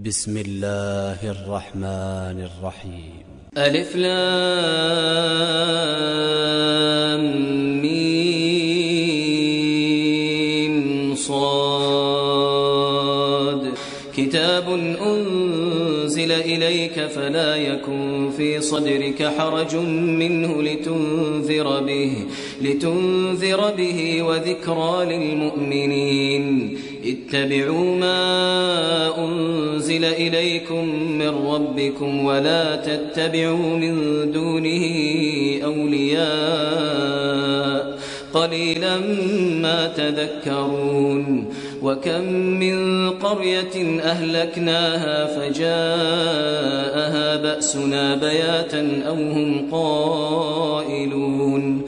بسم الله الرحمن الرحيم. ألف لام ميم صاد كتاب أنزل إليك فلا يكن في صدرك حرج منه لتنذر به وذكرى للمؤمنين. اتبعوا ما أنزل إليكم من ربكم ولا تتبعوا من دونه أولياء قليلا ما تذكرون. وكم من قرية أهلكناها فجاءها بأسنا بياتا أو هم قائلون.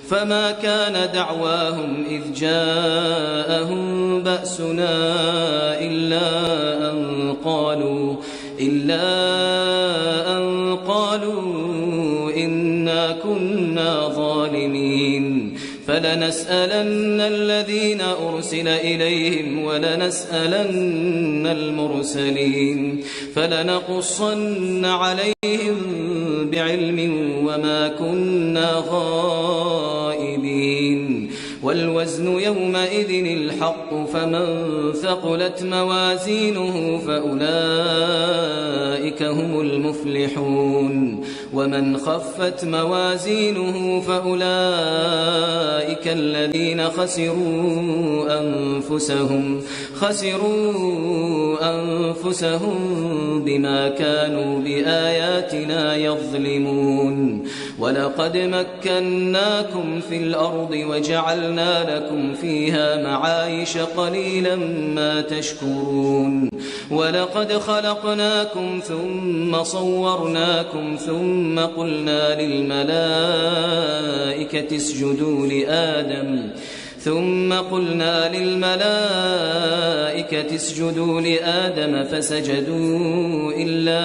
فما كان دعواهم إذ جاءهم بأسنا إلا أن قالوا إنا كنا ظالمين. فلنسألن الذين أرسل إليهم ولنسألن المرسلين فلنقصن عليهم بعلم وما كنا غائبين. والوزن يومئذ الحق فمن ثقلت موازينه فأولئك هم المفلحون ومن خفت موازينه فأولئك الذين خسروا أنفسهم بما كانوا بآياتنا يظلمون. ولقد مكناكم في الأرض وجعلنا لكم فيها معايش قليلا ما تشكرون. ولقد خلقناكم ثم صورناكم ثم قلنا للملائكة اسجدوا لآدم فسجدوا إلا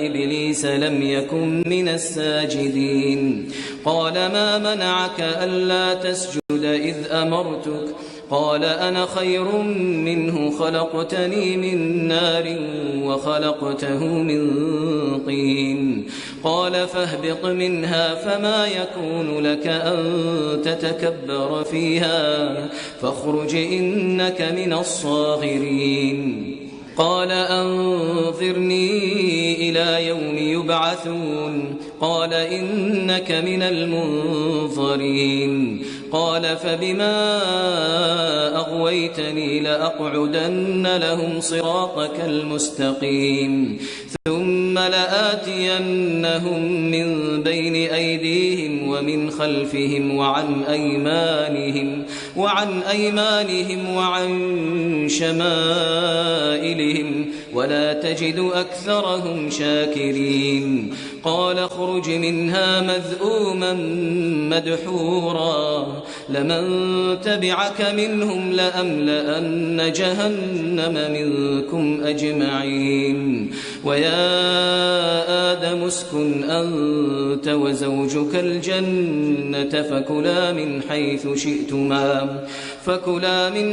إبليس لم يكن من الساجدين. قال ما منعك ألا تسجد إذ أمرتك؟ قال أنا خير منه خلقتني من نار وخلقته من طين. قال فاهبط منها فما يكون لك أن تتكبر فيها فاخرج إنك من الصاغرين. قال أنظرني إلى يوم يبعثون. قال إنك من المنظرين. قال فبما أغويتني لأقعدن لهم صراطك المستقيم ثم لآتينهم من بين أيديهم ومن خلفهم وعن أيمانهم وعن شمائلهم ولا تجد أكثرهم شاكرين. قال اخرج منها مذءوما مدحورا لمن تبعك منهم لأملأن جهنم منكم أجمعين. ويا آدم اسكن أنت وزوجك الجنة فكلا من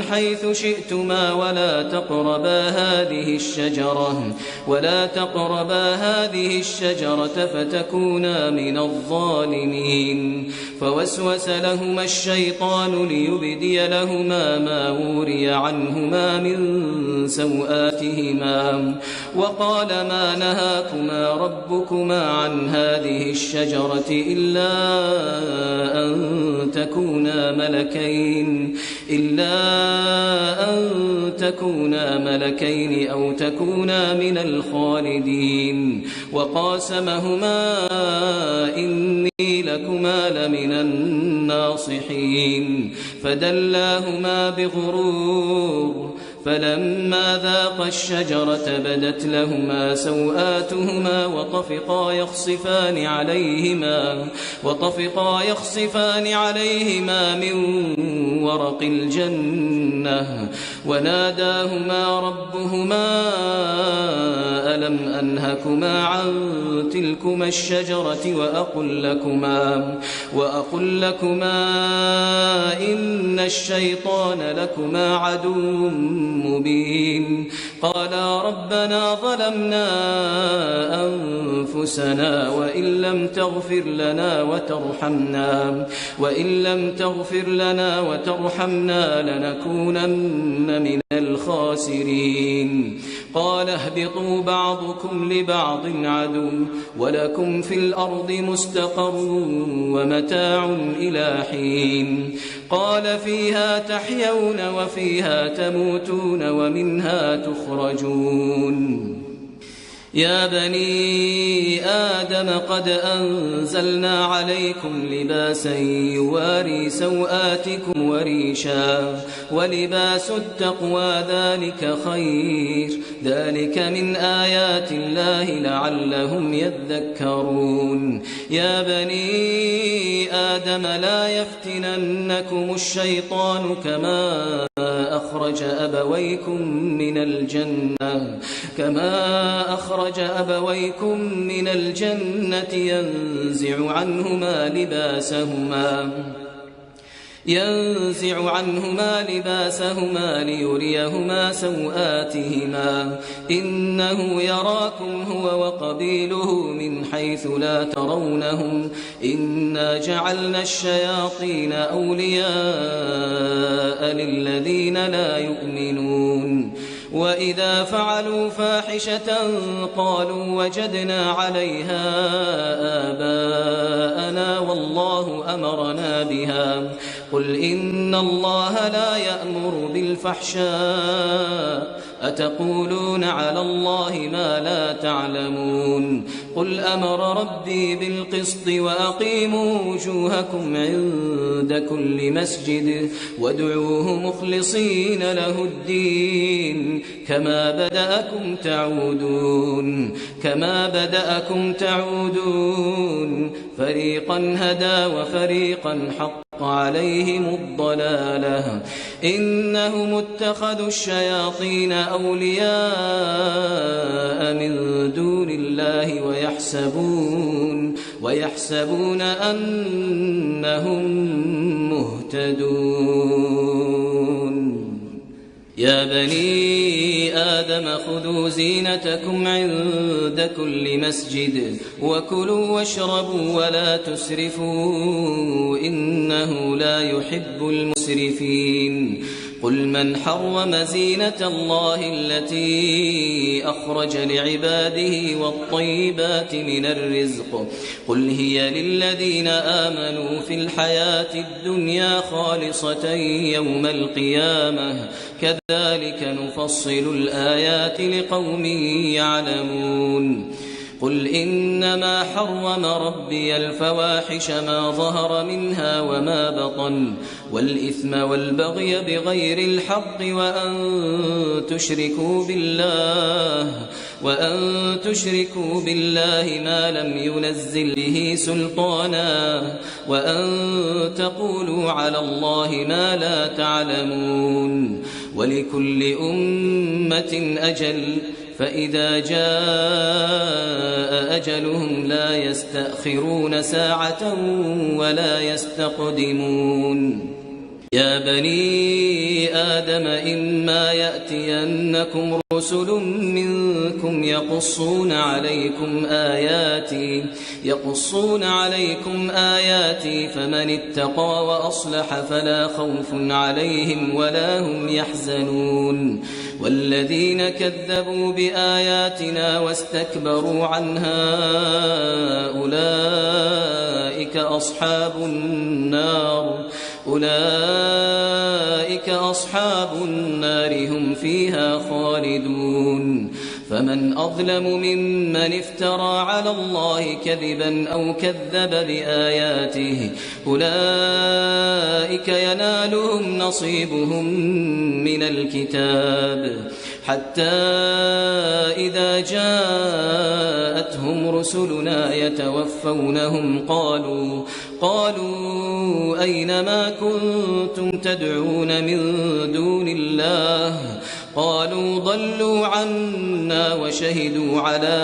حيث شئتما ولا تقربا هذه الشجرة فتكونا من الظالمين. فوسوس لهما الشيطان ليبدي لهما ما وري عنهما من سوآتهما وقال ما نهاكما ربكما عن هذه الشجرة إلا أن تكونا ملكين أو تكونا من الخالدين. وقاسمهما إني لكما لمن الناصحين. فدلاهما بغرور فلما ذاقا الشجرة بدت لهما سوآتهما وطفقا يخصفان عليهما من ورق الجنة وناداهما ربهما ألم أنهكما عن تلكما الشجرة وأقل لكما إن الشيطان لكما عدو مبين قالا ربنا ظلمنا أنفسنا وإن لم تغفر لنا وترحمنا لنكونن من الخاسرين قال اهبطوا بعضكم لبعض عدو ولكم في الأرض مستقر ومتاع إلى حين قال فيها تحيون وفيها تموتون ومنها تخرجون يا بني آدم قد أنزلنا عليكم لباسا يواري سوآتكم وريشا ولباس التقوى ذلك خير ذلك من آيات الله لعلهم يذكرون يا بني آدم لا يفتننكم الشيطان كما أخرج أبويكم من الجنة ينزع عنهما لباسهما ليريهما سوآتهما إنه يراكم هو وقبيله من حيث لا ترونهم إنا جعلنا الشياطين أولياء للذين لا يؤمنون وإذا فعلوا فاحشة قالوا وجدنا عليها آباءنا والله أمرنا بها قل إن الله لا يأمر بالفحشاء أتقولون على الله ما لا تعلمون قل أمر ربي بالقسط وأقيموا وجوهكم عند كل مسجد وادعوه مخلصين له الدين كما بدأكم تعودون فريقا هدى وفريقا حق عليهم الضلالة إنهم اتخذوا الشياطين أولياء من دون الله ويحسبون أنهم مهتدون يا بني آدم خذوا زينتكم عند كل مسجد وكلوا واشربوا ولا تسرفوا إنه لا يحب المسرفين قل من حرم زينة الله التي أخرج لعباده والطيبات من الرزق قل هي للذين آمنوا في الحياة الدنيا خالصة يوم القيامة كذلك نفصل الآيات لقوم يعلمون قل إنما حرم ربي الفواحش ما ظهر منها وما بطن والإثم والبغي بغير الحق وأن تشركوا بالله ما لم ينزل به سلطانا وأن تقولوا على الله ما لا تعلمون ولكل أمة أجل فإذا جاء أجلهم لا يستأخرون ساعة ولا يستقدمون يا بني آدم إما يأتينكم رسل منكم يقصون عليكم آياتي فمن اتقى وأصلح فلا خوف عليهم ولا هم يحزنون والذين كذبوا بآياتنا واستكبروا عنها أولئك أصحاب النار هم فيها خالدون فمن أظلم ممن افترى على الله كذبا أو كذب بآياته أولئك ينالهم نصيبهم من الكتاب حتى إذا جاءتهم رسلنا يتوفونهم قالوا أين ما كنتم تدعون من دون الله قالوا ضلوا عنا وشهدوا على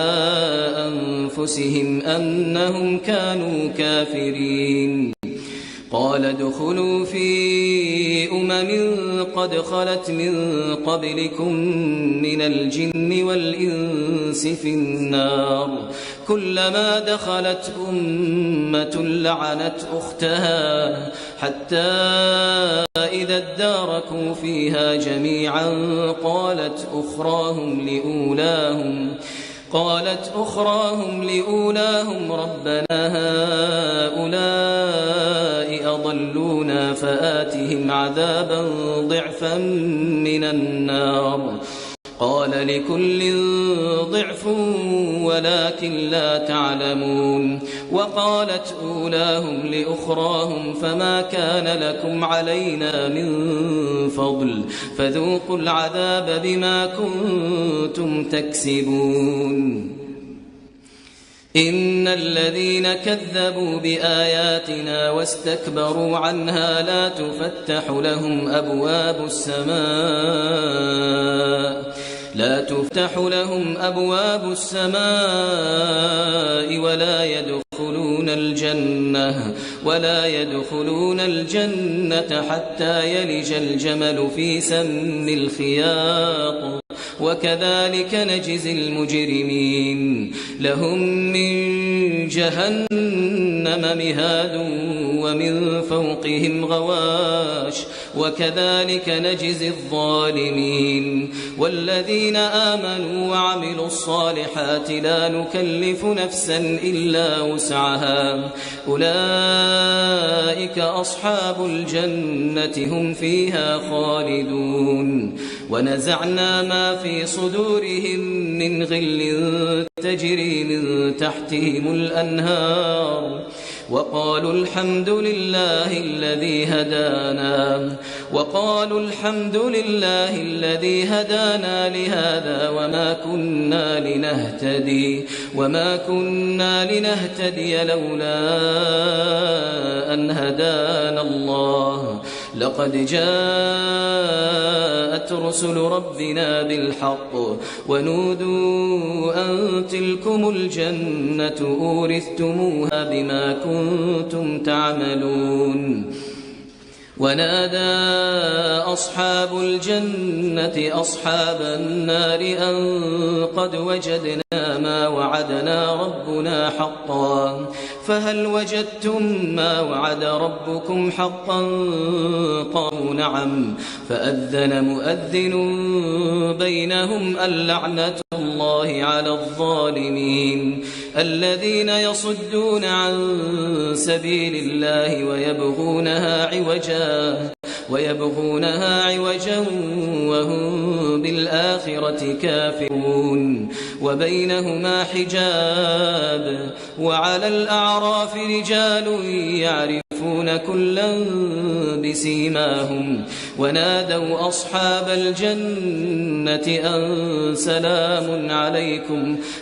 أنفسهم أنهم كانوا كافرين قال ادخلوا في قد خلت من قبلكم من الجن والإنس في النار كلما دخلت أمة لعنت أختها حتى إذا اداركوا فيها جميعا قالت أخراهم لأولاهم ربنا هؤلاء أضلونا فآتهم عذابا ضعفا من النار قال لكل ضعف ولكن لا تعلمون وقالت أولاهم لأخراهم فما كان لكم علينا من فضل فذوقوا العذاب بما كنتم تكسبون إن الذين كذبوا بآياتنا واستكبروا عنها لا تفتح لهم أبواب السماء ولا يدخلون الجنة حتى يلج الجمل في سم الخياط وكذلك نجزي المجرمين لهم من جهنم مهاد ومن فوقهم غواش وكذلك نجزي الظالمين والذين آمنوا وعملوا الصالحات لا نكلف نفسا إلا وسعها أولئك أصحاب الجنة هم فيها خالدون ونزعنا ما في صدورهم من غل تجري من تحتهم الأنهار وقالوا الحمد لله الذي هدانا لهذا وما كنا لنهتدي لولا أن هدانا الله لقد جاءت رسل ربنا بالحق ونودوا أن تلكم الجنة أورثتموها بما كنتم تعملون ونادى أصحاب الجنة أصحاب النار أن قد وجدنا ما وعدنا ربنا حقا فهل وجدتم ما وعد ربكم حقا قالوا نعم فأذن مؤذن بينهم اللعنة الله على الظالمين الذين يصدون عن سبيل الله ويبغونها عوجا وهم بالآخرة كافرون وبينهما حجاب وعلى الأعراف رجال يعرفون كلا بسيماهم ونادوا أصحاب الجنة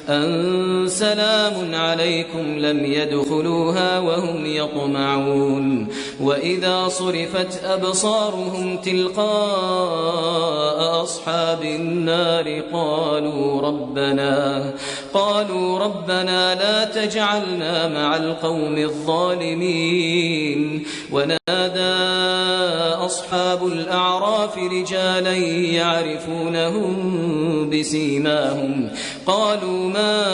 أن سلام عليكم لم يدخلوها وهم يطمعون وإذا صرفت أبصارهم تلقاء أصحاب النار قالوا ربنا لا تجعلنا مع القوم الظالمين ونادى أصحاب الأعراف رجالا يعرفونهم بسيماهم قالوا ما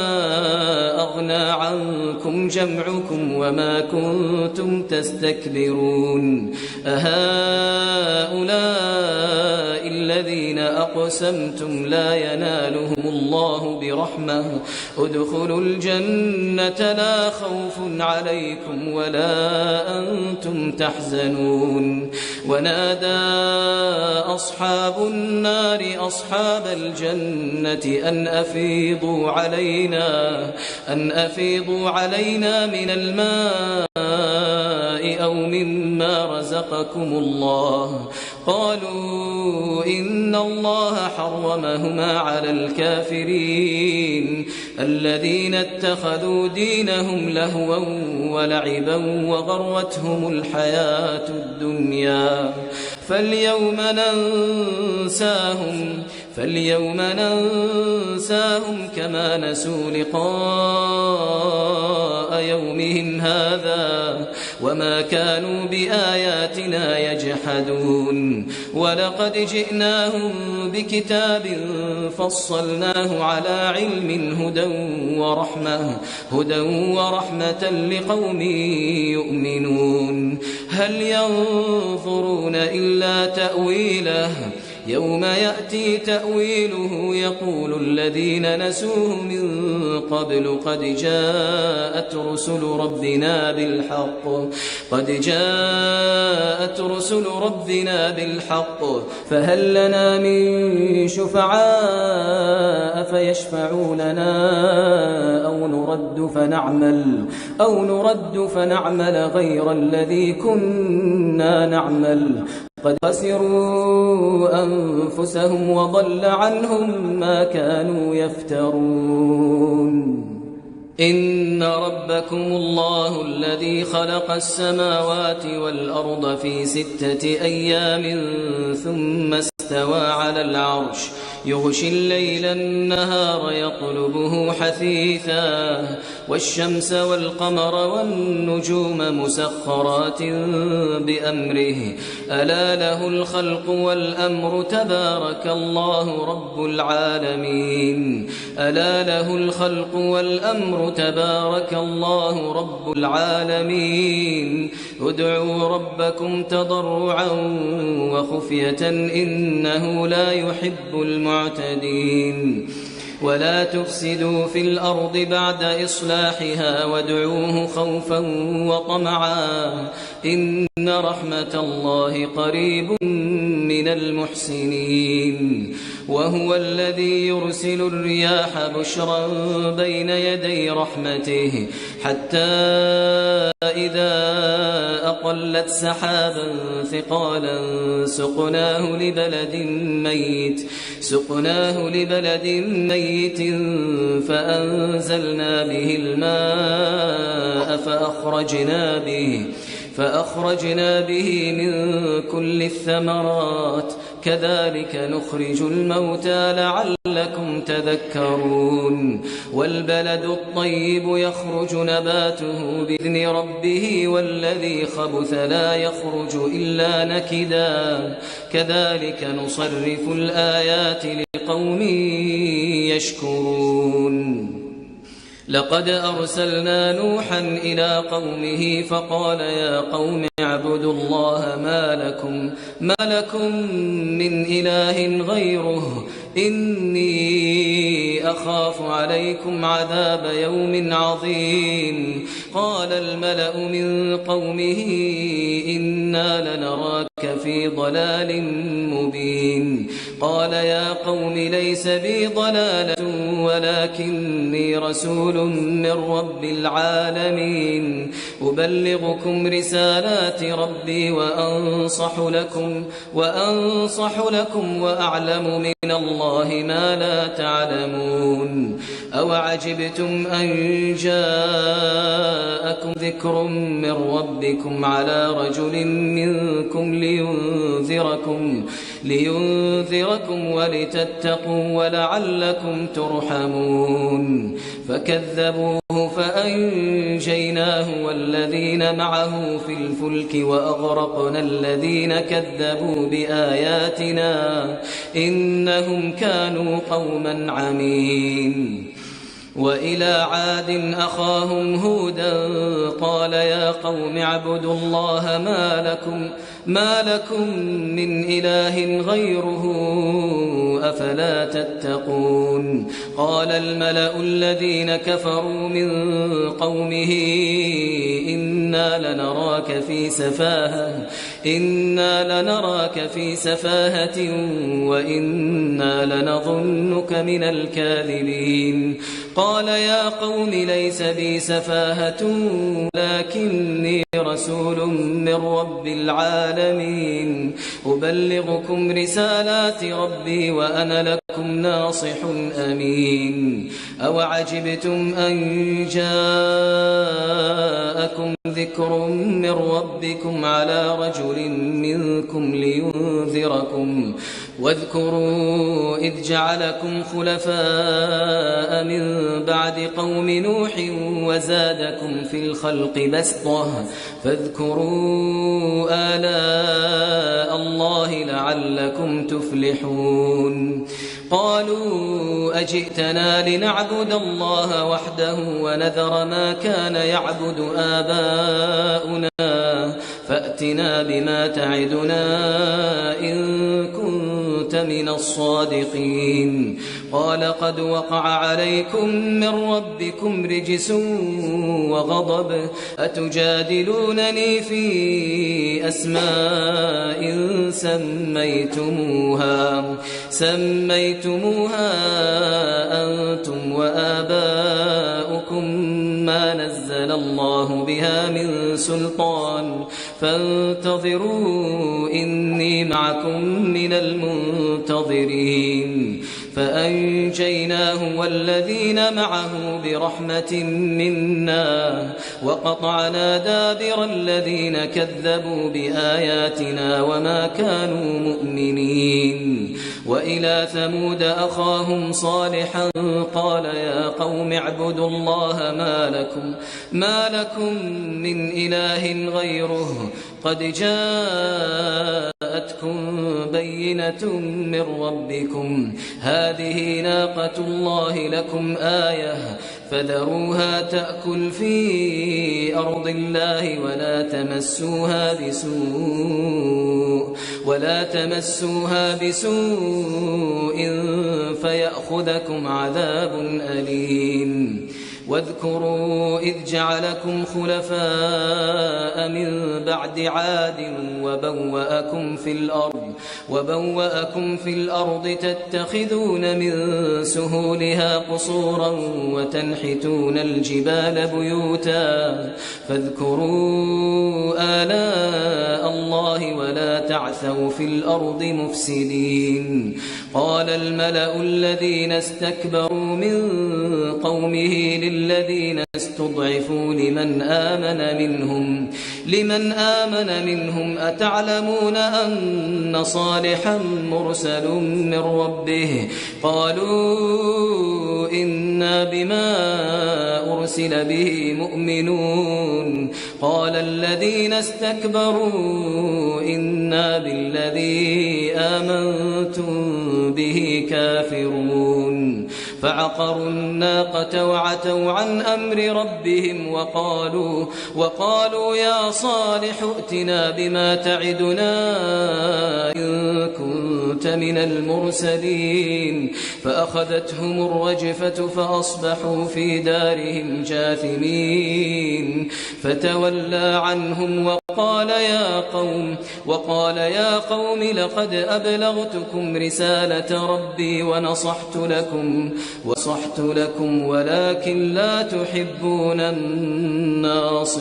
أغنى عنكم جمعكم وما كنتم تستكبرون أهؤلاء الذين أقسمتم لا ينالهم الله برحمة ادخلوا الجنة لا خوف عليكم ولا أنتم تحزنون ونادى أصحاب النار أصحاب الجنة أن أفيضوا علينا من الماء أو مما رزقكم الله قالوا إن الله حرمهما على الكافرين الذين اتخذوا دينهم لهوا ولعبا وغرتهم الحياة الدنيا فاليوم فاليوم ننساهم كما نسوا لقاء يومهم هذا وما كانوا بآياتنا يجحدون ولقد جئناهم بكتاب فصلناه على علم هدى ورحمة لقوم يؤمنون هل ينظرون إلا تأويله يوم يأتي تأويله يقول الذين نسوه من قبل قد جاءت رسل ربنا بالحق فهل لنا من شفعاء فيشفعوا لنا أو نرد فنعمل غير الذي كنا نعمل قد خسروا أنفسهم وضل عنهم ما كانوا يفترون إن ربكم الله الذي خلق السماوات والأرض في 6 أيام ثم استوى على العرش يغشي الليل النهار يطلبه حثيثا والشمس والقمر والنجوم مسخرات بأمره ألا له الخلق والأمر تبارك الله رب العالمين ادعوا ربكم تضرعا وخفية إنه لا يحب المعتدين ولا تفسدوا في الأرض بعد إصلاحها وادعوه خوفا وطمعا إن رحمة الله قريب من المحسنين وهو الذي يرسل الرياح بشرا بين يدي رحمته حتى إذا أقلت سحابا ثقالا سقناه لبلد ميت فأنزلنا به الماء فأخرجنا به من كل الثمرات كذلك نخرج الموتى لعلكم تذكرون والبلد الطيب يخرج نباته بإذن ربه والذي خبث لا يخرج إلا نكدا كذلك نصرف الآيات لقوم يشكرون لقد أرسلنا نوحا إلى قومه فقال يا قوم اعبدوا الله ما لكم من إله غيره إني أخاف عليكم عذاب يوم عظيم قال الملأ من قومه إنا لنراك في ضلال مبين قال يا قوم ليس بي ضلالة ولكني رسول من رب العالمين أبلغكم رسالات ربي وأنصح لكم وأعلم من الله ما لا تعلمون أوعجبتم أن جاءكم ذكر من ربكم على رجل منكم لينذركم ولتتقوا ولعلكم ترحمون فكذبوه فأنجيناه والذين معه في الفلك وأغرقنا الذين كذبوا بآياتنا إنهم كانوا قوما عمين وإلى عاد أخاهم هودا قال يا قوم اعبدوا الله ما لكم من إله غيره أفلا تتقون قال الملأ الذين كفروا من قومه إنا لنراك في سفاهة وإنا لنظنك من الكاذبين قال يا قوم ليس بي سفاهة ولكني رسول من رب العالمين أبلغكم رسالات ربي وأنا لكم ناصح أمين أوعجبتم أن جاءكم ذكر ذكر من ربكم على رجل منكم لينذركم واذكروا إذ جعلكم خلفاء من بعد قوم نوح وزادكم في الخلق بسطة فاذكروا آلاء الله لعلكم تفلحون قالوا أجئتنا لنعبد الله وحده ونذر ما كان يعبد آباؤنا فأتنا بما تعدنا إن كنت من الصادقين قال قد وقع عليكم من ربكم رجس وغضب أتجادلونني في أسماء سميتموها أنتم وآباؤكم ما نزل الله بها من سلطان فانتظروا إني معكم من المنتظرين فأنجيناه والذين معه برحمة منا وقطعنا دابر الذين كذبوا بآياتنا وما كانوا مؤمنين وإلى ثمود أخاهم صالحا قال يا قوم اعبدوا الله ما لكم من إله غيره قد جاءتكم بينة من ربكم هذه ناقة الله لكم آية فذروها تأكل في أرض الله ولا تمسوها بسوء فيأخذكم عذاب أليم واذكروا إذ جعلكم خلفاء من بعد عاد وبوأكم في الأرض تتخذون من سهولها قصورا وتنحتون الجبال بيوتا فاذكروا آلاء الله ولا تعثوا في الأرض مفسدين قال الملأ الذين استكبروا من قومه للذين استضعفوا لمن آمن منهم أتعلمون أن صالحا مرسل من ربه قالوا إنا بما أرسل به مؤمنون قال الذين استكبروا إنا بالذي آمنتم به كافرون فعقروا الناقة وعتوا عن أمر ربهم وقالوا يا صالح ائتنا بما تعدنا إن كنت من المرسلين فأخذتهم الرجفة فأصبحوا في دارهم جاثمين فتولى عنهم وقال يا قوم لقد أبلغتكم رسالة ربي ونصحت لكم ولكن لا تحبون الناصحين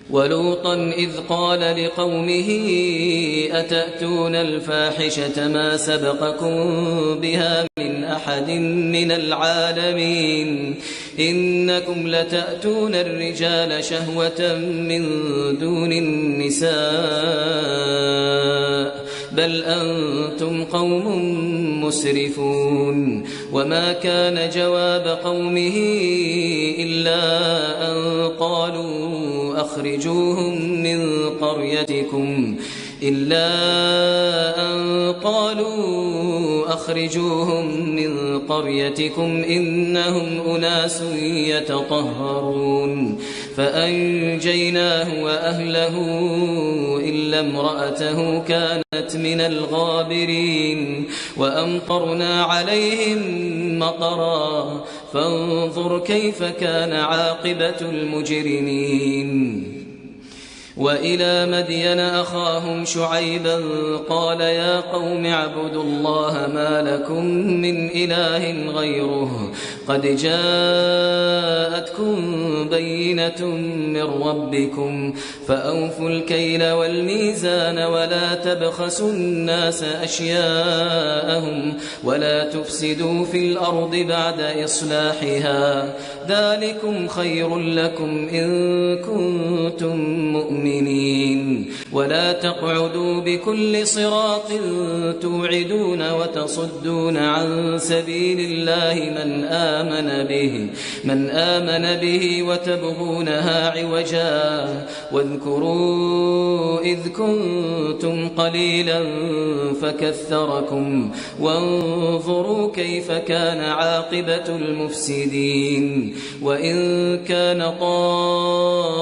ولوطا إذ قال لقومه أتأتون الفاحشة ما سبقكم بها من أحد من العالمين إنكم لتأتون الرجال شهوة من دون النساء بل أنتم قوم مسرفون وما كان جواب قومه إلا أن قالوا أخرجوهم من قريتكم إنهم أناس يتطهرون فأنجيناه وأهله إلا امرأته كانت من الغابرين وأمطرنا عليهم مطرا فانظر كيف كان عاقبة المجرمين وإلى مدين أخاهم شعيبا قال يا قوم اعبدوا الله ما لكم من إله غيره قد جاءتكم بينة من ربكم فأوفوا الكيل والميزان ولا تبخسوا الناس أشياءهم ولا تفسدوا في الأرض بعد إصلاحها ذلكم خير لكم إن كنتم مؤمنين ولا تقعدوا بكل صراط توعدون وتصدون عن سبيل الله من آمن به وتبغونها عوجا واذكروا إذ كنتم قليلا فكثركم وانظروا كيف كان عاقبة المفسدين وإن كان طائفة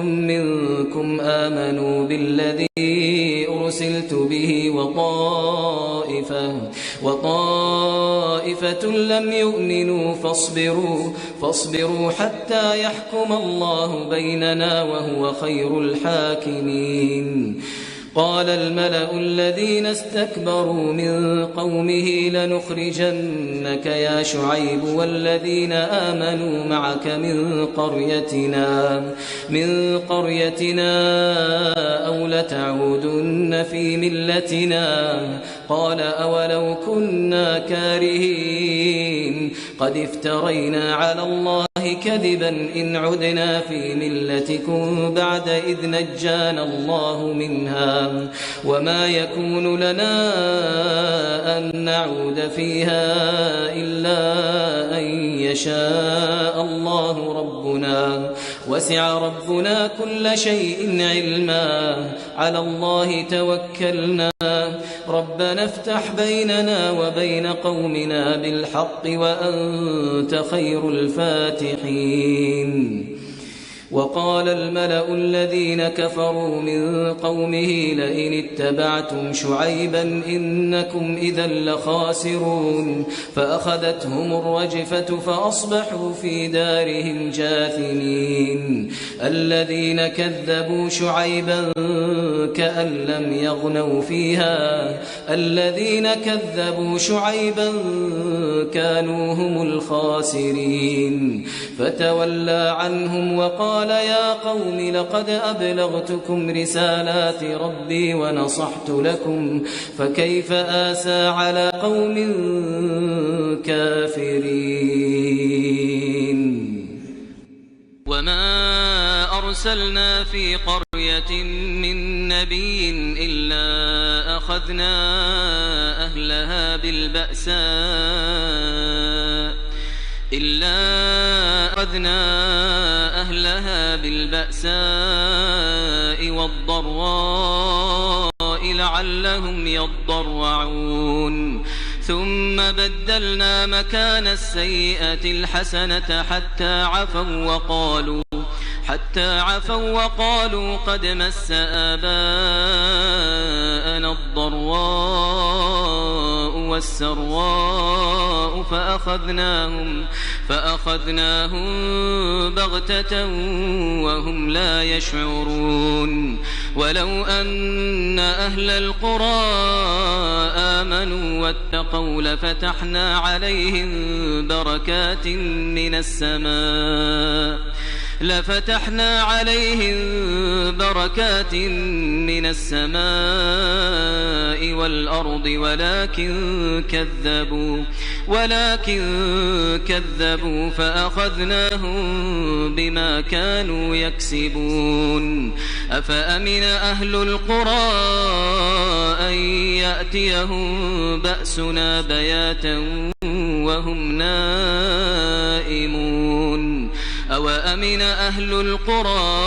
منكم آمنوا بالذي أرسلت به وطائفة لم يؤمنوا فاصبروا حتى يحكم الله بيننا وهو خير الحاكمين قال الملأ الذين استكبروا من قومه لنخرجنك يا شعيب والذين آمنوا معك من قريتنا أو لتعودن في ملتنا قال أولو كنا كارهين قد افترينا على الله كذبا إن عدنا في ملتكم بعد إذ نجانا الله منها وما يكون لنا أن نعود فيها إلا أن يشاء الله ربنا وسع ربنا كل شيء علما على الله توكلنا ربنا افتح بيننا وبين قومنا بالحق وأنت خير الفاتحين وقال الملأ الذين كفروا من قومه لئن اتبعتم شعيبا إنكم إذا لخاسرون فأخذتهم الرجفة فأصبحوا في دارهم جاثمين الذين كذبوا شعيبا كأن لم يغنوا فيها الذين كذبوا شعيبا كانوا هم الخاسرين فتولى عنهم وقال يا قوم لقد أبلغتكم رسالات ربي ونصحت لكم فكيف آسى على قوم كافرين وما أرسلنا في قرية من نبي إلا أخذنا أهلها بالبأساء والضراء لعلهم يضرعون ثم بدلنا مكان السيئة الحسنة حتى عفوا وقالوا قد مس آباءنا الضراء والسراء فأخذناهم بغتة وهم لا يشعرون ولو أن أهل القرى آمنوا واتقوا لفتحنا عليهم بركات من السماء والأرض ولكن كذبوا فأخذناهم بما كانوا يكسبون أفأمن أهل القرى أن يأتيهم بأسنا بياتا وهم نائمون أوأمن أهل القرى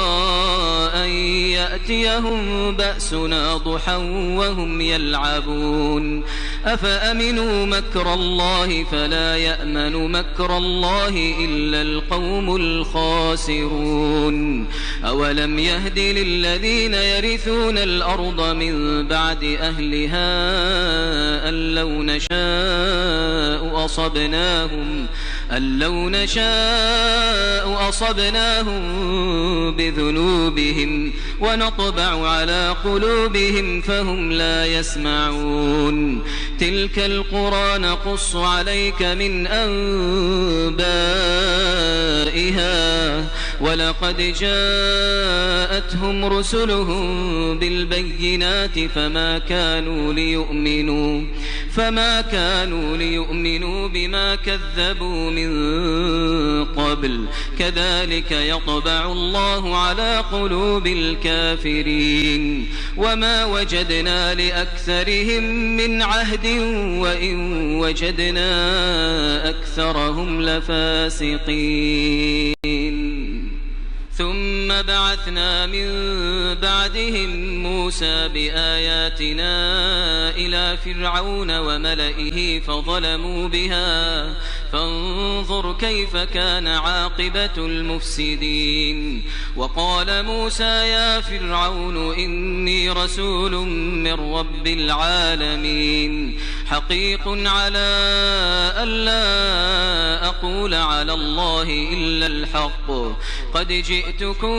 أن يأتيهم بأسنا ضحى وهم يلعبون أفأمنوا مكر الله فلا يأمن مكر الله إلا القوم الخاسرون أولم يهد للذين يرثون الأرض من بعد أهلها أن لو نشاء أصبناهم بذنوبهم ونطبع على قلوبهم فهم لا يسمعون تلك القرى نقص عليك من أنبائها ولقد جاءتهم رسلهم بالبينات فما كانوا ليؤمنوا بما كذبوا من قبل كذلك يطبع الله على قلوب الكافرين وما وجدنا لأكثرهم من عهد وإن وجدنا أكثرهم لفاسقين ثم بعثنا من بعدهم موسى بآياتنا إلى فرعون وملئه فظلموا بها فانظر كيف كان عاقبة المفسدين وقال موسى يا فرعون إني رسول من رب العالمين حقيق على ألا أقول على الله إلا الحق قد جئتكم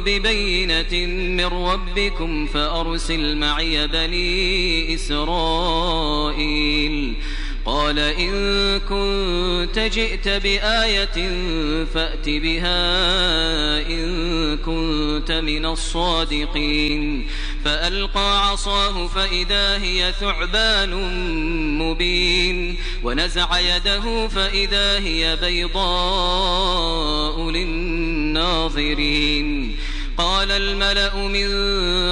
ببينة من ربكم فأرسل معي بني إسرائيل قال إن كنت جئت بآية فأت بها إن كنت من الصادقين فألقى عصاه فإذا هي ثعبان مبين ونزع يده فإذا هي بيضاء للناظرين قال الملأ من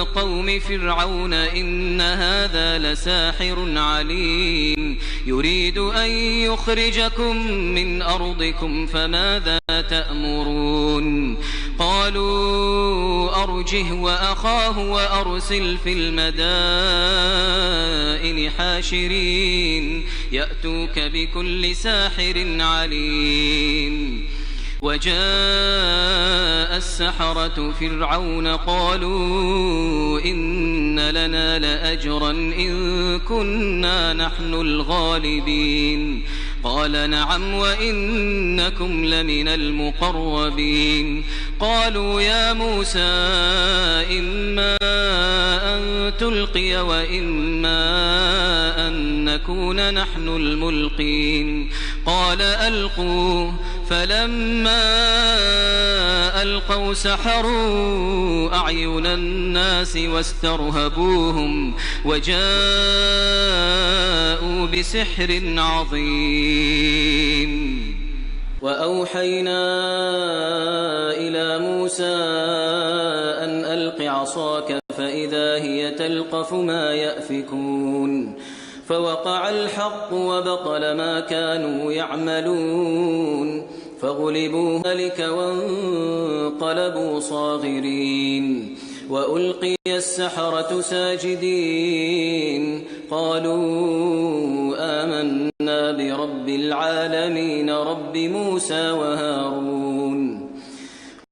قوم فرعون إن هذا لساحر عليم يريد أن يخرجكم من أرضكم فماذا تأمرون قالوا أرجه وأخاه وأرسل في المدائن حاشرين يأتوك بكل ساحر عليم وجاء السحرة فرعون قالوا إن لنا لأجرا إن كنا نحن الغالبين قال نعم وإنكم لمن المقربين قالوا يا موسى إما أن تلقي وإما أن نكون نحن الملقين قال ألقوا فلما ألقوا سحروا أعين الناس واسترهبوهم وجاءوا بسحر عظيم وأوحينا إلى موسى أن ألق عصاك فإذا هي تلقف ما يأفكون فوقع الحق وبطل ما كانوا يعملون فغلبوا هنالك وانقلبوا صاغرين وألقي السحرة ساجدين قالوا آمنا برب العالمين رب موسى وهارون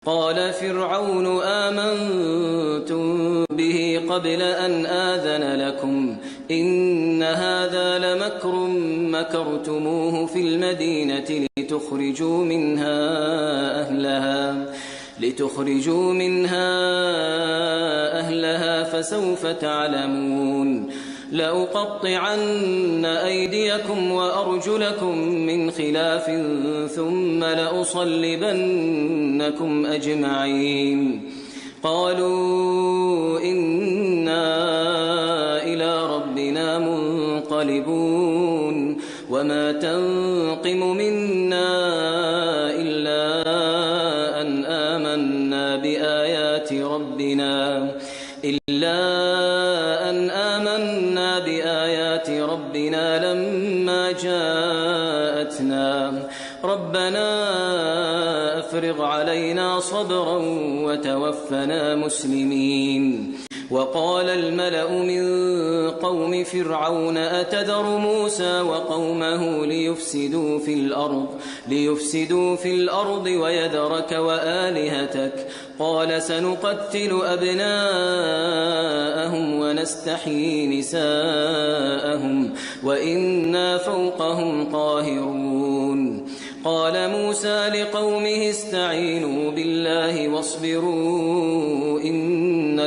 قال فرعون آمنتم به قبل أن آذن لكم إن هذا لمكر مكرتموه في المدينة لتخرجوا منها أهلها فسوف تعلمون لأقطعن أيديكم وأرجلكم من خلاف ثم لأصلبنكم أجمعين قالوا إنا إلى ربنا منقلبون وما تنقم منا إلا أن آمنا بآيات ربنا لما جاءتنا ربنا أفرغ علينا صبرا وتوفنا مسلمين وقال الملأ من قوم فرعون أتذر موسى وقومه ليفسدوا في الأرض ويذرك وآلهتك قال سنقتل أبناءهم ونستحيي نساءهم وإنا فوقهم قاهرون قال موسى لقومه استعينوا بالله واصبروا إن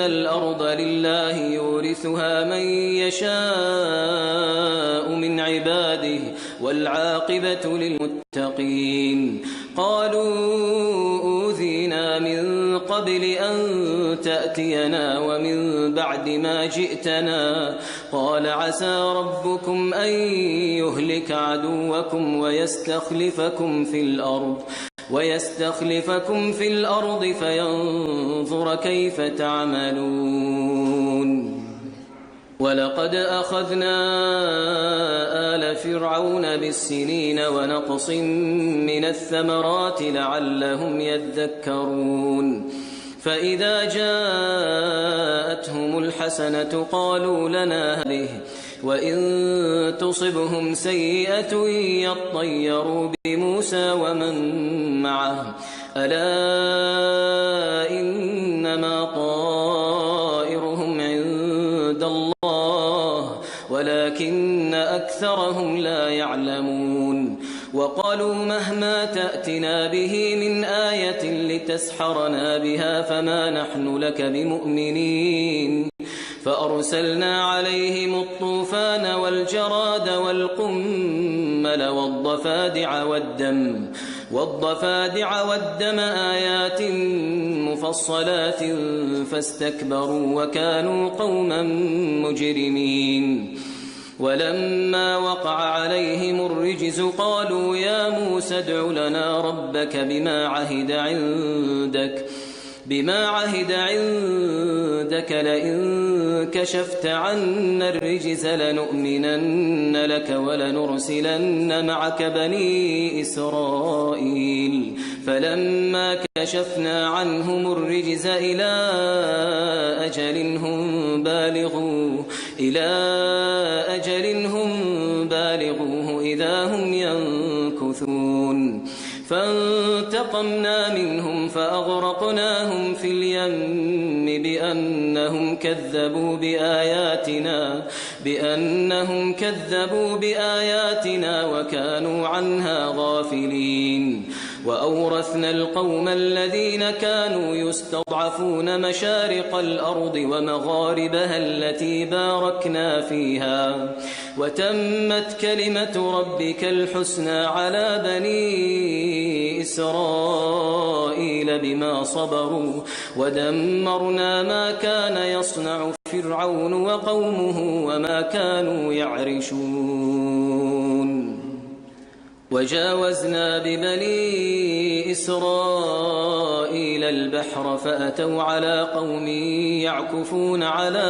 الأرض لله يورثها من يشاء من عباده والعاقبة للمتقين قالوا أوذينا من قبل أن تأتينا ومن بعد ما جئتنا. قال عسى ربكم أن يهلك عدوكم ويستخلفكم في الأرض فينظر كيف تعملون. ولقد أخذنا آل فرعون بالسنين ونقص من الثمرات لعلهم يذكرون. فإذا جاءتهم الحسنة قالوا لنا هذه وإن تصبهم سيئة يطيروا بموسى ومن معه ألا إنما طائرهم عند الله ولكن أكثرهم لا يعلمون. وقالوا مهما تأتنا به من آية لتسحرنا بها فما نحن لك بمؤمنين. فأرسلنا عليهم الطوفان والجراد والقمل والضفادع والدم آيات مفصلات فاستكبروا وكانوا قوما مجرمين. ولما وقع عليهم الرجز قالوا يا موسى ادع لنا ربك بما عهد عندك لئن كشفت عنا الرجز لنؤمنن لك ولنرسلن معك بني إسرائيل. فلما كشفنا عنهم الرجز إلى أجل هم بالغوه إذا هم ينكثون. فانتقمنا منهم فأغرقناهم في اليم بأنهم كذبوا بآياتنا وكانوا عنها غافلين. وأورثنا القوم الذين كانوا يستضعفون مشارق الأرض ومغاربها التي باركنا فيها وتمت كلمة ربك الحسنى على بني إسرائيل بما صبروا ودمرنا ما كان يصنع فرعون وقومه وما كانوا يعرشون. وجاوزنا ببني إسرائيل البحر فأتوا على قوم يعكفون على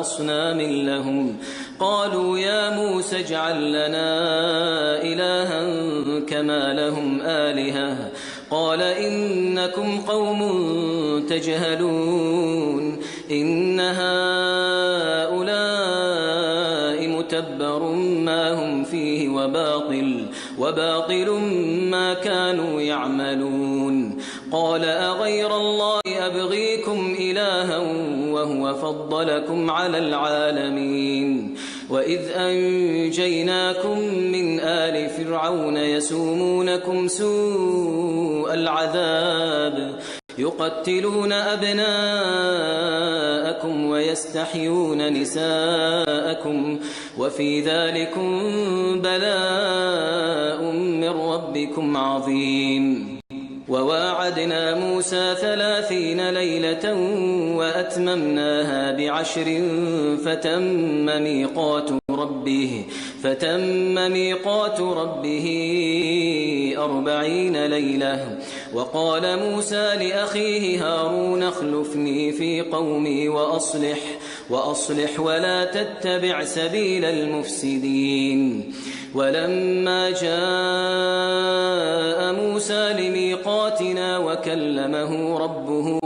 أصنام لهم قالوا يا موسى اجعل لنا إلها كما لهم آلهة قال إنكم قوم تجهلون إن هؤلاء متبر ما هم فيه وباطل ما كانوا يعملون. قال أغير الله أبغيكم إلها وهو فضلكم على العالمين. وإذ أنجيناكم من آل فرعون يسومونكم سوء العذاب يقتلون أبناءكم ويستحيون نساءكم وفي ذلكم بلاء من ربكم عظيم. وواعدنا موسى 30 ليلة وأتممناها ب10 فتم ميقات ربه 40 ليلة. وقال موسى لأخيه هارون اخلفني في قومي وأصلح ولا تتبع سبيل المفسدين. ولما جاء موسى لميقاتنا وكلمه ربه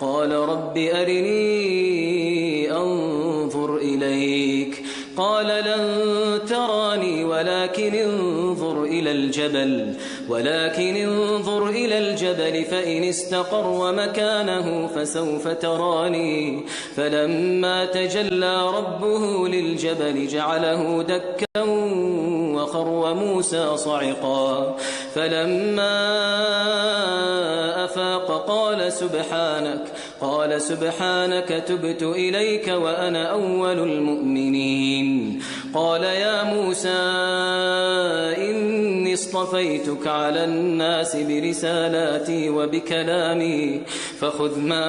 قال رب أرني أنظر إليك قال لن تراني ولكن انظر إلى الجبل فإن استقر مكانه فسوف تراني. فلما تجلى ربه للجبل جعله دكا وخر موسى صعقا. فلما أفاق قال سبحانك تبت إليك وأنا أول المؤمنين. قال يا موسى إني اصطفيتك على الناس برسالاتي وبكلامي فخذ ما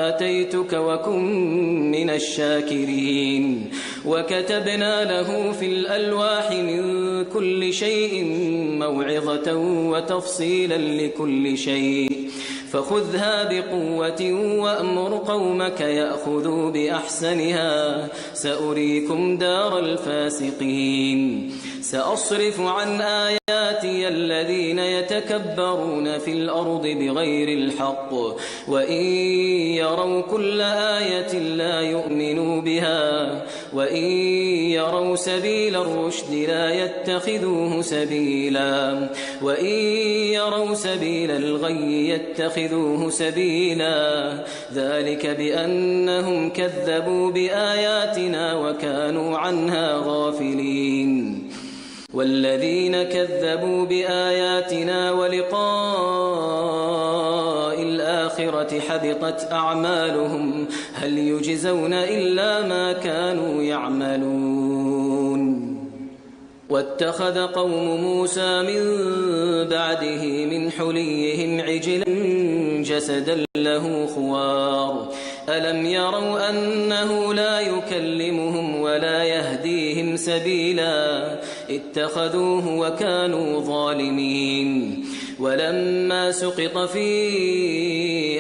آتيتك وكن من الشاكرين. وكتبنا له في الألواح من كل شيء موعظة وتفصيلا لكل شيء فخذها بقوة وأمر قومك يأخذوا بأحسنها سأريكم دار الفاسقين. سأصرف عن آياتي الذين يتكبرون في الأرض بغير الحق وإن يروا كل آية لا يؤمنوا بها وإن يروا سبيل الرشد لا يتخذوه سبيلا وإن يروا سبيل الغي يتخذوه سبيلا ذلك بأنهم كذبوا بآياتنا وكانوا عنها غافلين. والذين كذبوا بآياتنا ولقاء الآخرة حبطت أعمالهم هل يجزون إلا ما كانوا يعملون. واتخذ قوم موسى من بعده من حليهم عجلا جسدا له خوار ألم يروا أنه لا يكلمهم ولا يهديهم سبيلا اتخذوه وكانوا ظالمين. ولما سقط في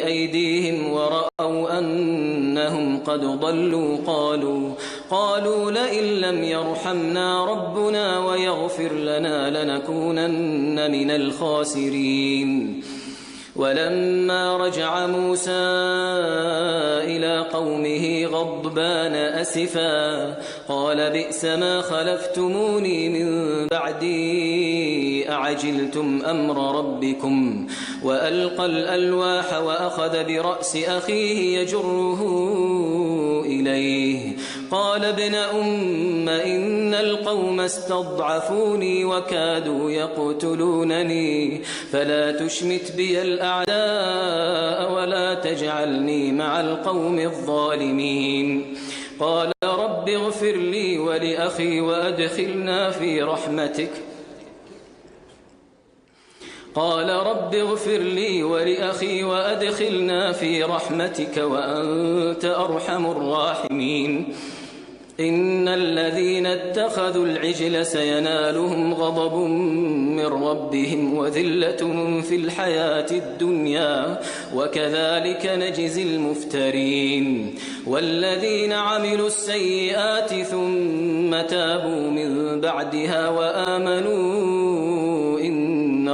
أيديهم ورأوا أنهم قد ضلوا قالوا لئن لم يرحمنا ربنا ويغفر لنا لنكونن من الخاسرين. ولما رجع موسى إلى قومه غضبان أسفا قال بئس ما خلفتموني من بعدي أعجلتم أمر ربكم وألقى الألواح وأخذ برأس أخيه يجره إليه قال ابن أم إن القوم استضعفوني وكادوا يقتلونني فلا تشمت بي الأعداء ولا تجعلني مع القوم الظالمين. قال رب اغفر لي ولأخي وأدخلنا في رحمتك وأنت أرحم الراحمين. إن الذين اتخذوا العجل سينالهم غضب من ربهم وذلة في الحياة الدنيا وكذلك نجزي المفترين. والذين عملوا السيئات ثم تابوا من بعدها وآمنوا إن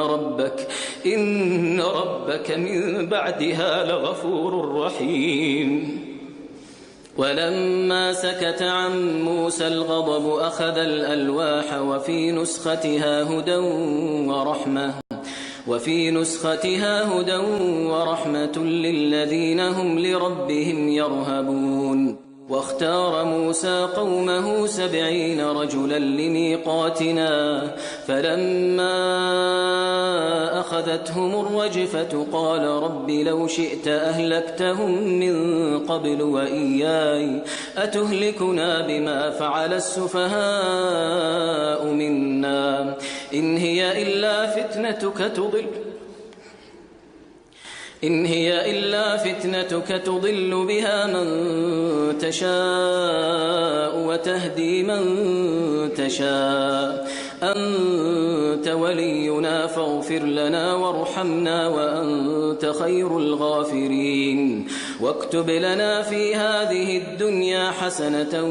ربك من بعدها لغفور رحيم. ولما سكت عن موسى الغضب أخذ الألواح وفي نسختها هدى ورحمة للذين هم لربهم يرهبون. واختار موسى قومه 70 رجلا لميقاتنا فلما أخذتهم الرجفة قال رب لو شئت أهلكتهم من قبل وإياي أتهلكنا بما فعل السفهاء منا إن هي إلا فتنتك تضل بها من تشاء وتهدي من تشاء أنت ولينا فاغفر لنا وارحمنا وأنت خير الغافرين. واكتب لنا في هذه الدنيا حسنة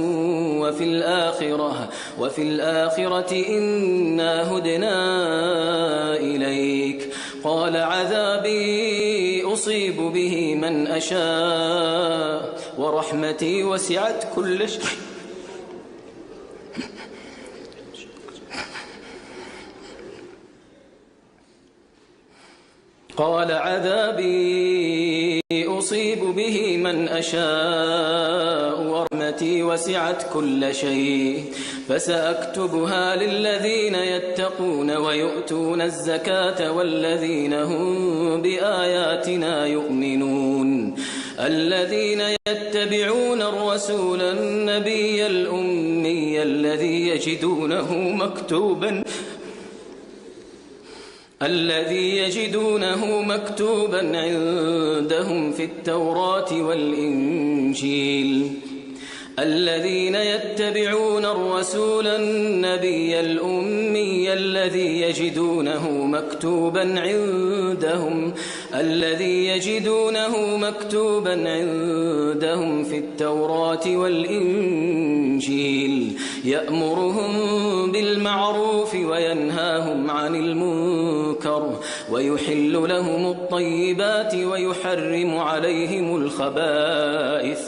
وفي الآخرة إنا هدنا إليك. قال عذابي أصيب به من أشاء ورحمتي وسعت كل شيء قال عذابي أصيب به من أشاء ورحمتي وسعت كل شيء فسأكتبها للذين يتقون ويؤتون الزكاة والذين هم بآياتنا يؤمنون. الذين يتبعون الرسول النبي الأمي الذي يجدونه مكتوبا عندهم في التوراة والإنجيل الذين يتبعون الرسول النبي الأمي الذي يجدونه مكتوبا عندهم في التوراة والإنجيل يأمرهم بالمعروف وينهاهم عن المنكر ويحل لهم الطيبات ويحرم عليهم الخبائث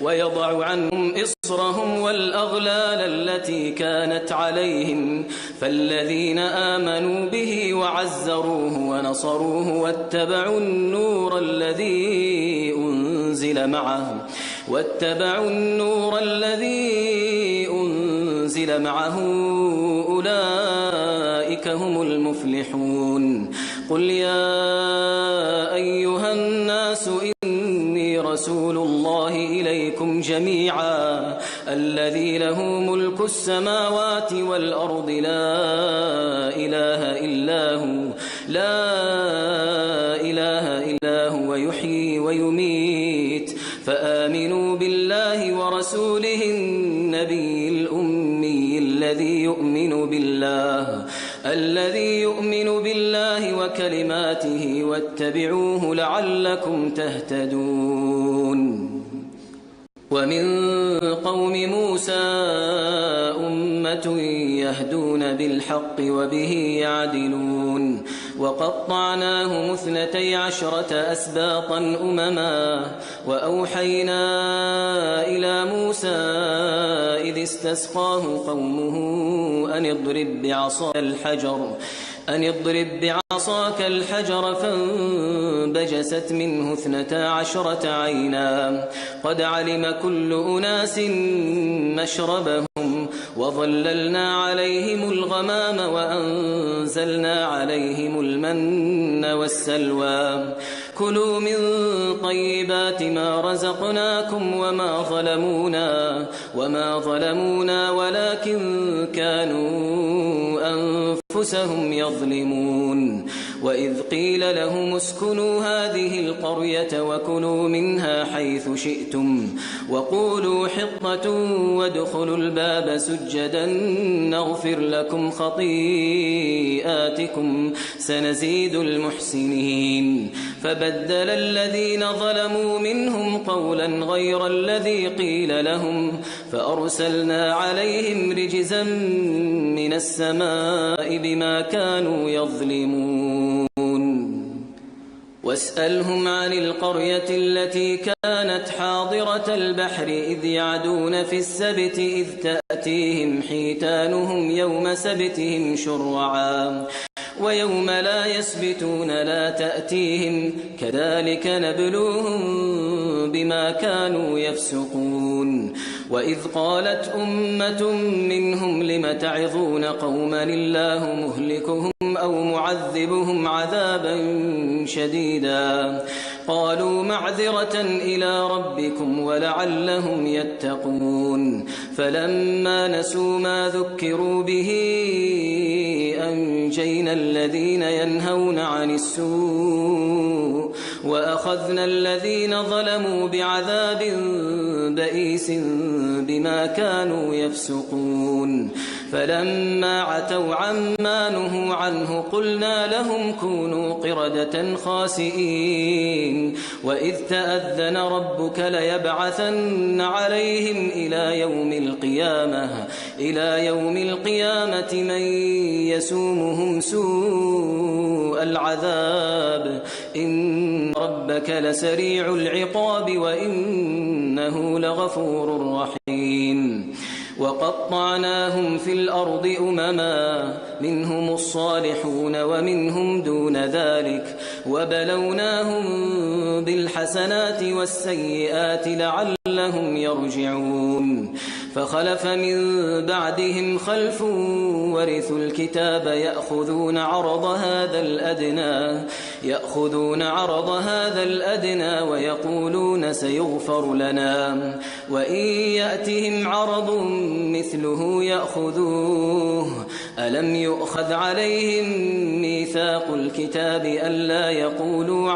ويضع عنهم إصرهم والأغلال التي كانت عليهم فالذين آمنوا به وعزروه ونصروه واتبعوا النور الذي أنزل معه أولئك هم المفلحون قل يا أيها الناس إني رسول الله إليكم جميعا الذي له ملك السماوات والأرض لا إله إلا هو يحيي ويميت فآمنوا بالله ورسوله النبي الأمي الذي يؤمن بالله وكلماته واتبعوه لعلكم تهتدون ومن قوم موسى أمة يهدون بالحق وبه يعدلون وقطعناهم 12 أسباطا أمما وأوحينا إلى موسى إذ استسقاه قومه أن اضرب بعصاك الحجر فانبجست منه 12 عينا قد علم كل أناس مشربهم وظللنا عليهم الغمام وأنزلنا عليهم المن والسلوى كلوا من طيبات ما رزقناكم وما ظلمونا ولكن كانوا أنفسهم يظلمون وإذ قيل لهم اسكنوا هذه القرية وكلوا منها حيث شئتم وقولوا حطة وادخلوا الباب سجدا نغفر لكم خطيئاتكم سنزيد المحسنين فبدل الذين ظلموا منهم قولا غير الذي قيل لهم فأرسلنا عليهم رجزا من السماء بما كانوا يظلمون واسألهم عن القرية التي كانت حاضرة البحر إذ يعدون في السبت إذ تأتيهم حيتانهم يوم سبتهم شرعا ويوم لا يسبتون لا تأتيهم كذلك نبلوهم بما كانوا يفسقون وإذ قالت أمة منهم لم تعظون قوما الله مهلكهم أو معذبهم عذابا شديدا قالوا معذرة إلى ربكم ولعلهم يتقون فلما نسوا ما ذكروا به أنجينا الذين ينهون عن السوء وأخذنا الذين ظلموا بعذاب بئيس بما كانوا يفسقون فلما عتوا عما نهوا عنه قلنا لهم كونوا قردة خاسئين وإذ تأذن ربك ليبعثن عليهم إلى يوم القيامة من يسومهم سوء العذاب إن ربك لسريع العقاب وإنه لغفور رحيم وقطعناهم في الأرض أمما منهم الصالحون ومنهم دون ذلك وبلوناهم بالحسنات والسيئات لعلهم يرجعون فخلف من بعدهم خلف ورثوا الكتاب يأخذون عرض هذا الأدنى ويقولون سيغفر لنا وإن يأتهم عرض مثله يأخذوه ألم يؤخذ عليهم ميثاق الكتاب ألا يقولوا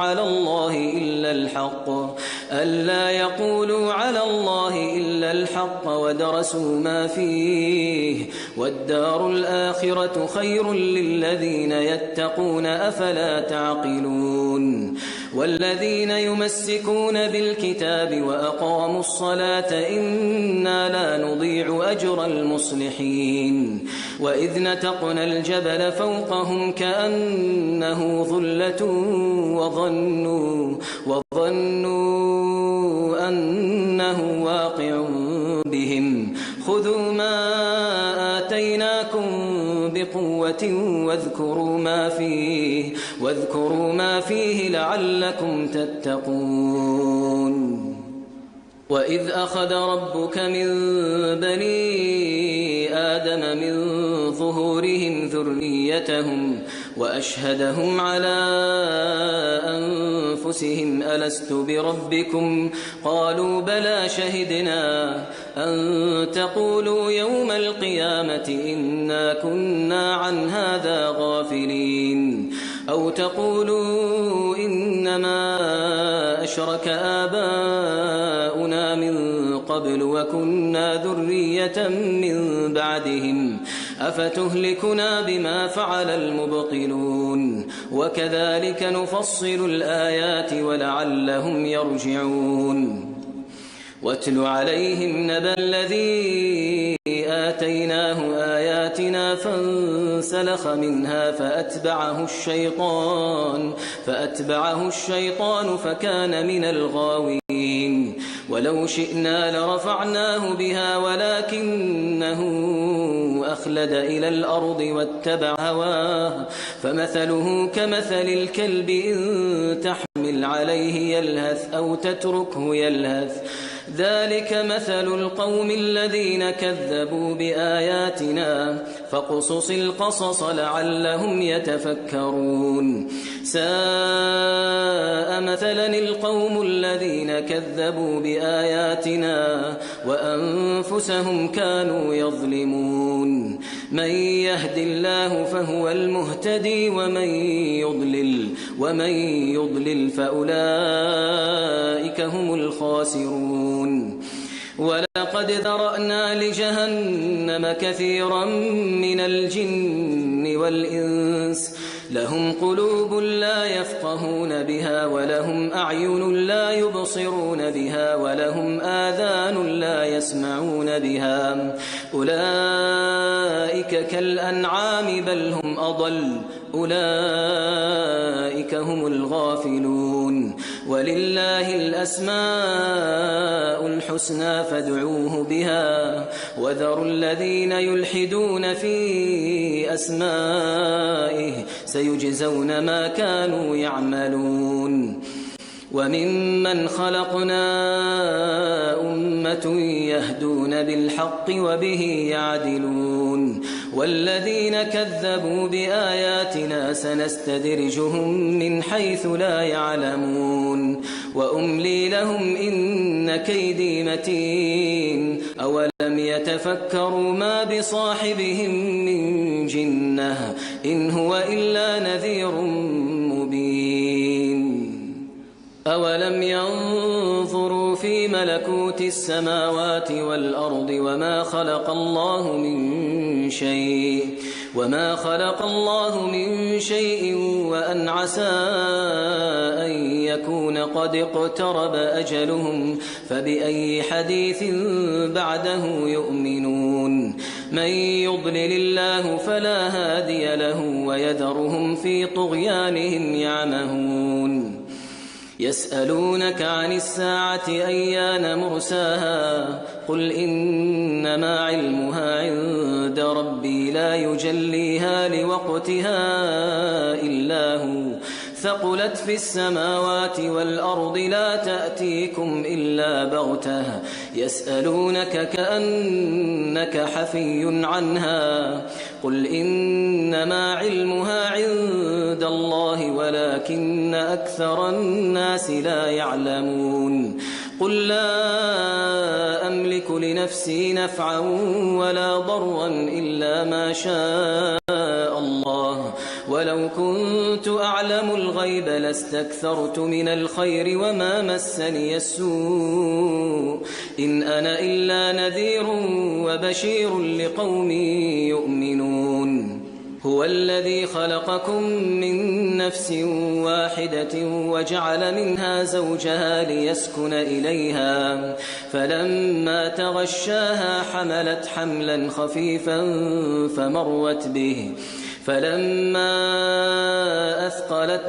على الله إلا الحق ودرسوا ما فيه والدار الآخرة خير للذين يتقون أفلا تعقلون والذين يمسكون بالكتاب وأقاموا الصلاة إنا لا نضيع أجر المصلحين وإذ نتقنا الجبل فوقهم كأنه ظلة وظنوا أنه واقع بهم خذوا ما آتيناكم بقوة واذكروا ما فيه لعلكم تتقون وإذ أخذ ربك من بني آدم من ظهورهم ذريتهم وأشهدهم على أنفسهم ألست بربكم قالوا بلى شهدنا أن تقولوا يوم القيامة إنا كنا عن هذا غافلين أو تقولوا إنما أشرك آباؤنا من قبل وكنا ذرية من بعدهم أفتهلكنا بما فعل المبطلون وكذلك نفصل الآيات ولعلهم يرجعون واتل عليهم نبأ الذي آتيناه آياتنا فانسلخ منها فأتبعه الشيطان فكان من الغاوين ولو شئنا لرفعناه بها ولكنه أخلد إلى الأرض واتبع هواه فمثله كمثل الكلب إن تحمل عليه يلهث أو تتركه يلهث ذلك مثل القوم الذين كذبوا بآياتنا فاقصص القصص لعلهم يتفكرون ساء مثلا القوم الذين كذبوا بآياتنا وأنفسهم كانوا يظلمون من يهد الله فهو المهتدي ومن يضلل فأولئك هم الخاسرون ولقد ذرأنا لجهنم كثيرا من الجن والإنس لهم قلوب لا يفقهون بها ولهم أعين لا يبصرون بها ولهم آذان لا يسمعون بها أولئك كالأنعام بل هم أضل أولئك هم الغافلون ولله الأسماء الحسنى فادعوه بها وذروا الذين يلحدون في أسمائه سيجزون ما كانوا يعملون وممن خلقنا أمة يهدون بالحق وبه يعدلون والذين كذبوا بآياتنا سنستدرجهم من حيث لا يعلمون وأملي لهم إن كيدي متين أولم يتفكروا ما بصاحبهم من جنة إن هو إلا نذير مبين أولم ينظروا في ملكوت السماوات والأرض وما خلق الله من شيء وأن عسى أن يكون قد اقترب أجلهم فبأي حديث بعده يؤمنون من يضلل الله فلا هادي له ويذرهم في طغيانهم يعمهون يسألونك عن الساعة أيان مرساها قل إنما علمها عند ربي لا يجليها لوقتها إلا هو ثقلت في السماوات والأرض لا تأتيكم إلا بغتة يسألونك كأنك حفي عنها قل إنما علمها عند الله ولكن أكثر الناس لا يعلمون قل لا أملك لنفسي نفعا ولا ضرا إلا ما شاء الله ولو كنت أعلم الغيب لاستكثرت من الخير وما مسني السوء إن أنا إلا نذير وبشير لقوم يؤمنون هو الذي خلقكم من نفس واحدة وجعل منها زوجها ليسكن إليها فلما تغشاها حملت حملا خفيفا فمرت به فلما أثقلت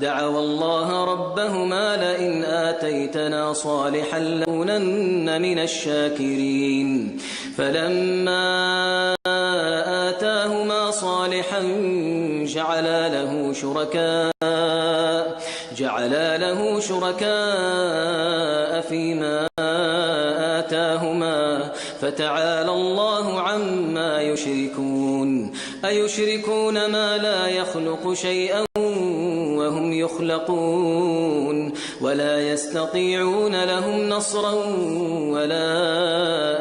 دعوا الله ربهما لئن آتيتنا صالحا لنكونن من الشاكرين فلما آتاهما صالحا جعلا له شركاء فيما آتاهما فتعالى الله عما يشركون أيشركون ما لا يخلق شيئا وهم يخلقون ولا يستطيعون لهم نصرا ولا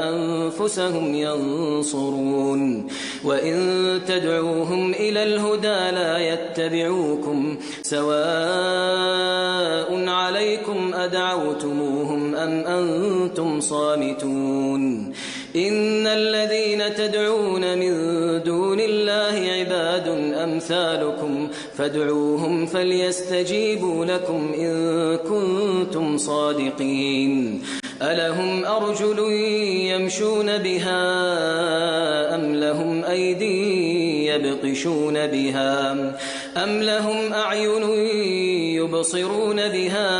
أنفسهم ينصرون وإن تدعوهم إلى الهدى لا يتبعوكم سواء عليكم أدعوتموهم أم أنتم صامتون إن الذين تدعون من دون الله عباد أمثالكم فادعوهم فليستجيبوا لكم إن كنتم صادقين ألهم أرجل يمشون بها أم لهم أيدي يبطشون بها أم لهم أعين يبصرون بها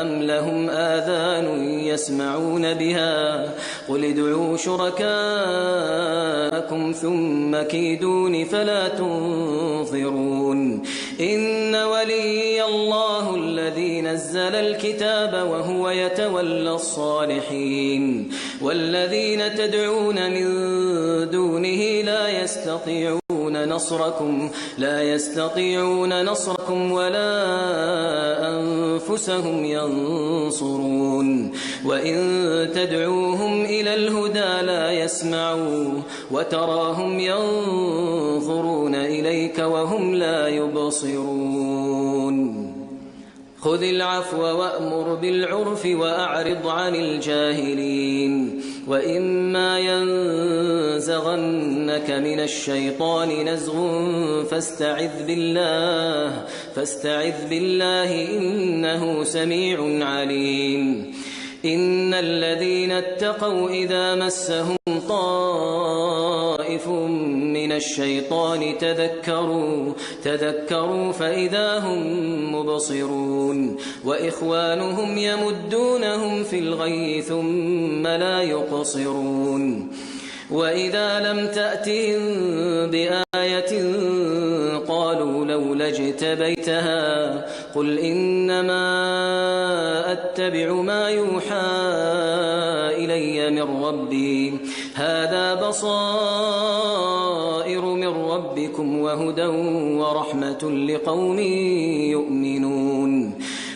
أم لهم آذان يسمعون بها قل ادعوا شركاءكم ثم كيدون فلا تنظرون إن ولي الله الذي نزل الكتاب وهو يتولى الصالحين والذين تدعون من دونه لا يستطيعون نصركم ولا أنفسهم ينصرون وإن تدعوهم إلى الهدى لا يسمعوا وتراهم ينظرون إليك وهم لا يبصرون خذ العفو وأمر بالعرف وأعرض عن الجاهلين وإما ينزغنك من الشيطان نزغ فاستعذ بالله إنه سميع عليم إن الذين اتقوا إذا مسهم طائف من الشيطان تذكروا فإذا هم مبصرون وإخوانهم يمدونهم في الغي ثم لا يقصرون وإذا لم تأتهم بآية قالوا لولا اجتبيتها قل إنما أتبع ما يوحى إلي من ربي هذا بصائر من ربكم وهدى ورحمة لقوم يؤمنون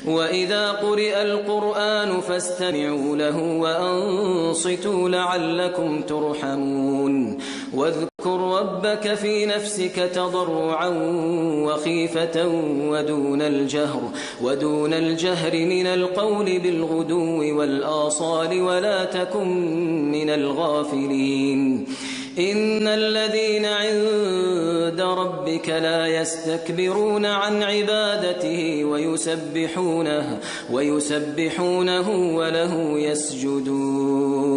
وإذا قرئ القرآن فاستمعوا له وأنصتوا لعلكم ترحمون واذكر ربك في نفسك تضرعا وخيفة ودون الجهر من القول بالغدو والآصال ولا تكن من الغافلين إن الذين عند ربك لا يستكبرون عن عبادته ويسبحونه وله يسجدون